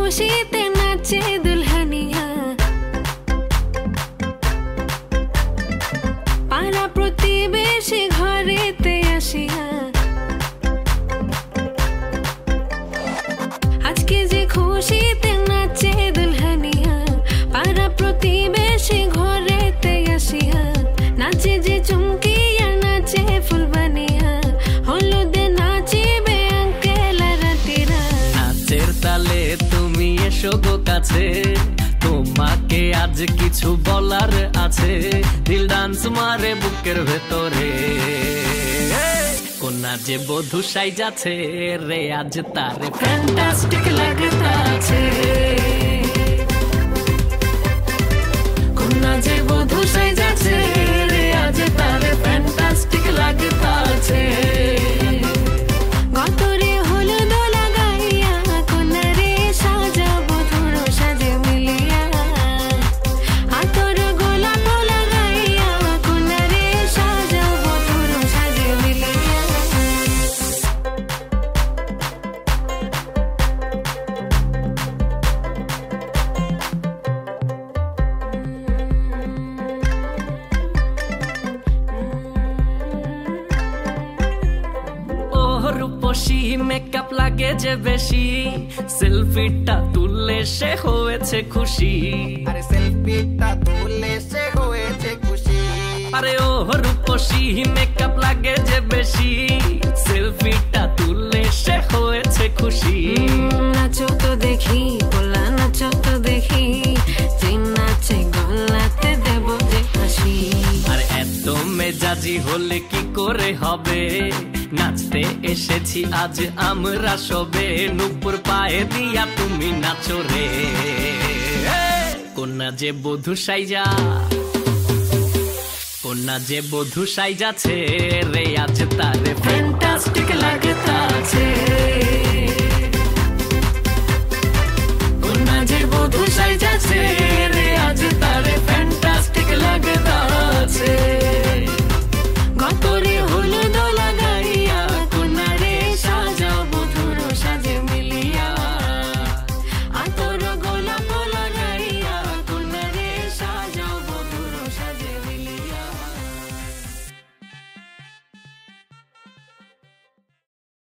খুশিতে নাচে দুলহানিয়া, পাড়া প্রতিবেশী ঘরেতে আসিয়া, আজকে যে খুশিতে নাচে দুলহানিয়া, পাড়া প্রতিবেশী ঘরেতে আসিয়া, নাচে যে চুমকিয়া নাচে ফুলবানিয়া, হলুদে নাচিবে আঙ্কেল রাতিরা। নাচের তালে তুমি এসো গো কাছে, তোমাকে আজ কিছু বলার আছে, দিল ডান্স মারে বুকের ভেতরে। কোনা যে বধূ সাইজাছে রে আজ তারে ফ্যান্টাস্টিক লাগতাছে, কোনা যে বধূ সাইজাছে রে আজ তারে ফ্যান্টাস্টিক লাগতাছে। গতরে হলুদ লাগাইয়া কোনারে সাজাবো ধুর সাজে মিলিয়া, হাতর গোলাপ লাগাইয়া কোনারে সাজাবো ধুর সাজে মিলিয়া। রূপসী মেকআপ লাগে যে বেশি, সেলফিটা তুললে সে হয়েছে খুশি। আরে সেলফিটা তুললে সে হয়েছে খুশি। আরে ও রূপসী মেকআপ লাগে যে বেশি, সেলফিটা তুললে সে হয়েছে খুশি। নাচো তো দেখি গোলা, নাচো তো দেখি, যে নাচে গলাতে দেব যে হাসি। আর এত মেজাজি হলে কি করে হবে, নাচতে এসেছি আজ আমরা সবে, নুপুর পায়ে দিয়া তুমি নাচো রে। কোনা যে বধূ সাইজা, কোনা যে বধূ সাইজাছে রে আজ তারে ফ্যান্টাস্টিক লাগতাছে।